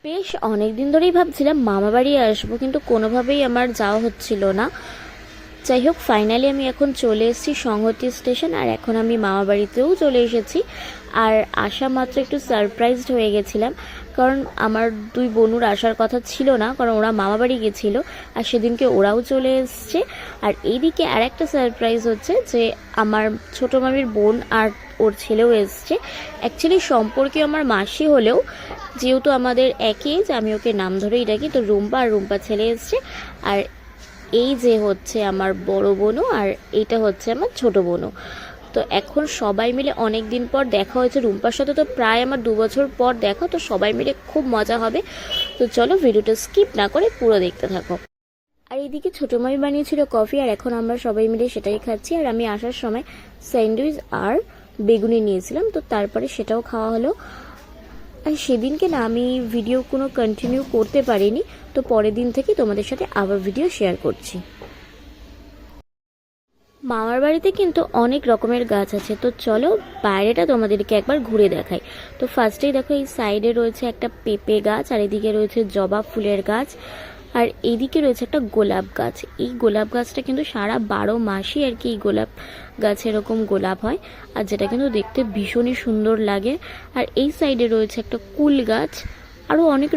বেশ অনেক দিন ধরেই ভাবছিলাম মামা বাড়ি আসবো, কিন্তু কোনোভাবেই আমার যাওয়া হচ্ছিল না। যাই হোক, ফাইনালি আমি এখন চলে এসেছি সংহতি স্টেশন, আর এখন আমি মামা বাড়িতেও চলে এসেছি। আর আসা মাত্র একটু সারপ্রাইজড হয়ে গেছিলাম, কারণ আমার দুই বোনুর আসার কথা ছিল না, কারণ ওরা মামা বাড়ি গেছিলো আর সেদিনকে ওরাও চলে এসছে। আর এইদিকে আর একটা সারপ্রাইজ হচ্ছে যে আমার ছোটো মামির বোন আর ওর ছেলেও এসছে। অ্যাকচুয়ালি সম্পর্কে আমার মাসি হলেও যেহেতু আমাদের একই এজ, আমি ওকে নাম ধরেই ডাকি, তো রুম্পা আর রুম্পা ছেলে এসছে। আর এই যে হচ্ছে আমার বড় বোনও, আর এইটা হচ্ছে আমার ছোট বোনও। তো এখন সবাই মিলে অনেক দিন পর দেখা হয়েছে রুম্পার সাথে, তো প্রায় আমার 2 বছর পর দেখা, তো সবাই মিলে খুব মজা হবে। তো চলো ভিডিওটা স্কিপ না করে পুরো দেখতে থাকো। আর এইদিকে ছোটো মামি বানিয়েছিল কফি, আর এখন আমরা সবাই মিলে সেটাই খাচ্ছি। আর আমি আসার সময় স্যান্ডউইচ আর বেগুনি নিয়েছিলাম, তো তারপরে সেটাও খাওয়া হলো। আর সেদিনকে না আমি ভিডিও কোনো কন্টিনিউ করতে পারিনি, তো পরের দিন থেকে তোমাদের সাথে আবার ভিডিও শেয়ার করছি। মামার বাড়িতে কিন্তু অনেক রকমের গাছ আছে, তো চলো বাইরেটা তোমাদেরকে একবার ঘুরে দেখাই। তো ফার্স্টেই দেখো, এই সাইডে রয়েছে একটা পেঁপে গাছ, আর এদিকে রয়েছে জবা ফুলের গাছ, আর এইদিকে রয়েছে একটা গোলাপ গাছ। এই গোলাপ গাছটা কিন্তু সারা 12 মাসই আর কি এই গোলাপ গাছ এরকম গোলাপ হয়, আর যেটা কিন্তু দেখতে ভীষণই সুন্দর লাগে। আর এই সাইডে রয়েছে একটা কুল গাছ, আরও অনেক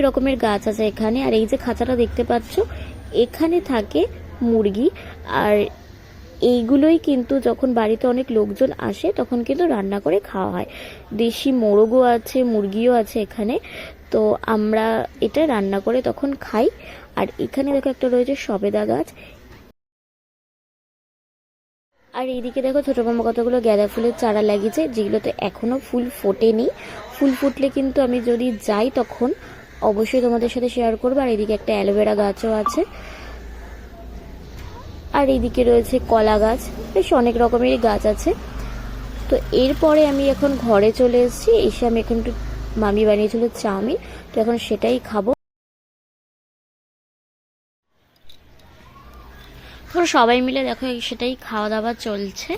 রকমের গাছ আছে এখানে। আর এই যে খাঁচাটা দেখতে পাচ্ছ, এখানে থাকে মুরগি, আর এইগুলোই কিন্তু যখন বাড়িতে অনেক লোকজন আসে তখন কিন্তু রান্না করে খাওয়া হয়। দেশি মোরগও আছে, মুরগিও আছে এখানে, তো আমরা এটা রান্না করে তখন খাই। আর এখানে দেখো একটা রয়েছে সবেদা গাছ। আর এইদিকে দেখো ছোটো মামা কতগুলো গাঁদা ফুলের চারা লাগিয়েছে, যেগুলোতে এখনও ফুল ফোটেনি। ফুল ফুটলে কিন্তু আমি যদি যাই তখন অবশ্যই তোমাদের সাথে শেয়ার করবো। আর এদিকে একটা অ্যালোভেরা গাছও আছে, আর এইদিকে রয়েছে কলা গাছ, বেশ অনেক রকমেরই গাছ আছে। তো এরপরে আমি এখন ঘরে চলে এসেছি, এসে আমি এখন একটু মামি বানিয়েছিল চাউমিন, তো এখন সেটাই খাবো। এখন সবাই মিলে দেখো সেটাই খাওয়া দাওয়া চলছে।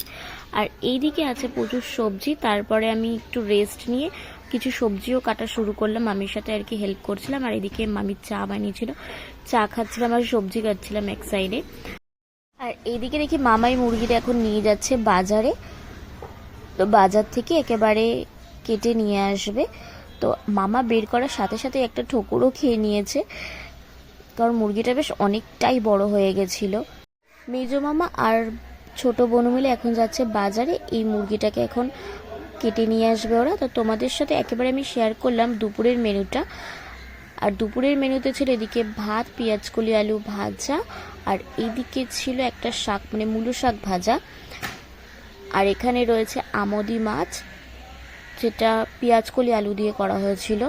আর এইদিকে আছে প্রচুর সবজি, তারপরে আমি একটু রেস্ট নিয়ে কিছু সবজিও কাটা শুরু করলাম, মামির সাথে আর কি হেল্প করছিলাম। আর এদিকে মামি চা বানিয়েছিল, চা খাচ্ছিলাম আর সবজি কাটছিলাম এক সাইডে। আর এইদিকে দেখি মামাই মুরগিটা এখন নিয়ে যাচ্ছে বাজারে, তো বাজার থেকে একেবারে কেটে নিয়ে আসবে। তো মামা বের করার সাথে সাথে একটা ঠোকরও খেয়ে নিয়েছে, কারণ মুরগিটা বেশ অনেকটাই বড় হয়ে গেছিল। মেজো মামা আর ছোট বোনু মিলে এখন যাচ্ছে বাজারে, এই মুরগিটাকে এখন কেটে নিয়ে আসবে ওরা। তো তোমাদের সাথে একেবারে আমি শেয়ার করলাম দুপুরের মেনুটা। আর দুপুরের মেনুতে ছিল এদিকে ভাত, পেঁয়াজকলি আলু ভাজা, আর এইদিকে ছিল একটা শাক, মানে মূলো শাক ভাজা। আর এখানে রয়েছে আমোদি মাছ, যেটা পেঁয়াজকলি আলু দিয়ে করা হয়েছিল।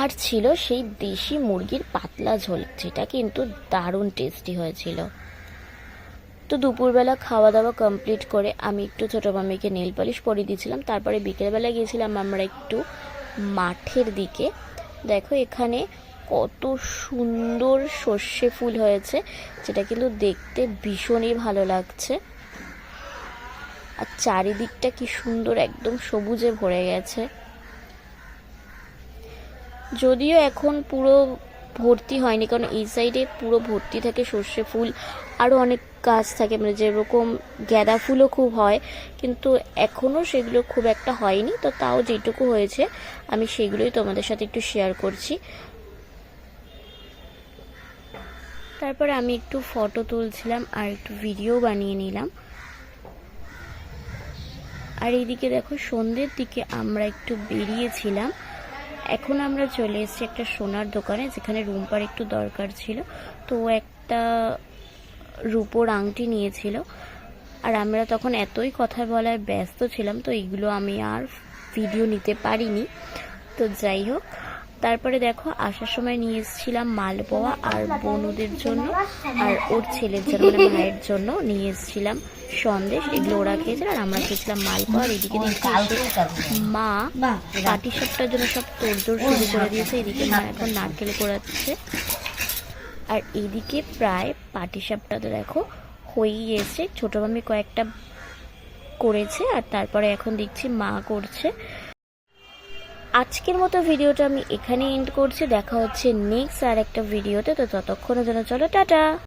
আর ছিল সেই দেশি মুরগির পাতলা ঝোল, যেটা কিন্তু দারুণ টেস্টি হয়েছিল। তো দুপুরবেলা খাওয়া দাওয়া কমপ্লিট করে আমি একটু ছোটো মামিকে নেল পলিশ পরিয়ে দিয়েছিলাম। তারপরে বিকেলবেলা গিয়েছিলাম আমরা একটু মাঠের দিকে। দেখো এখানে কত সুন্দর সর্ষে ফুল হয়েছে, যেটা কিন্তু দেখতে ভীষণই ভালো লাগছে। আর চারিদিকটা কি সুন্দর একদম সবুজে ভরে গেছে। যদিও এখন পুরো ভর্তি হয়নি, কারণ এই সাইডে পুরো ভর্তি থাকে সর্ষে ফুল, আরও অনেক গাছ থাকে, মানে যেরকম গাঁদা ফুলও খুব হয়, কিন্তু এখনও সেগুলো খুব একটা হয়নি। তো তাও যেটুকু হয়েছে আমি সেগুলোই তোমাদের সাথে একটু শেয়ার করছি। তারপরে আমি একটু ফটো তুলছিলাম আর একটু ভিডিও বানিয়ে নিলাম। আর এইদিকে দেখো সন্ধ্যের দিকে আমরা একটু বেরিয়েছিলাম। এখন আমরা চলে এসেছি একটা সোনার দোকানে, যেখানে রুম্পার একটু দরকার ছিল, তো একটা রূপোর আংটি নিয়েছিল। আর আমরা তখন এতই কথা বলায় ব্যস্ত ছিলাম, তো এইগুলো আমি আর ভিডিও নিতে পারিনি। তো যাই হোক, তারপরে দেখো আসার সময় নিয়ে এসেছিলাম মালপোয়া, আর বনুদের জন্য আর ওর ছেলের জন্য, মানে ভাইয়ের জন্য নিয়ে এসেছিলাম সন্দেশ। এগুলো ওরা খেয়েছিল আর আমরা খেয়েছিলাম মালপোয়া। আর এদিকে মা পাটিসাপটার জন্য সব তোড়জোড় শুরু করে দিয়েছে। এদিকে মা এখন নারকেল কোড়াচ্ছে, আর এইদিকে প্রায় পাটিসাপটা তো দেখো হয়েই এসে। ছোটো মামি কয়েকটা করেছে, আর তারপরে এখন দেখছি মা করছে। আজকের মতো ভিডিওটা আমি এখানে এন্ড করছি। দেখা হচ্ছে নেক্সট আর একটা ভিডিওতে। তো ততক্ষণের জন্য চলো টাটা।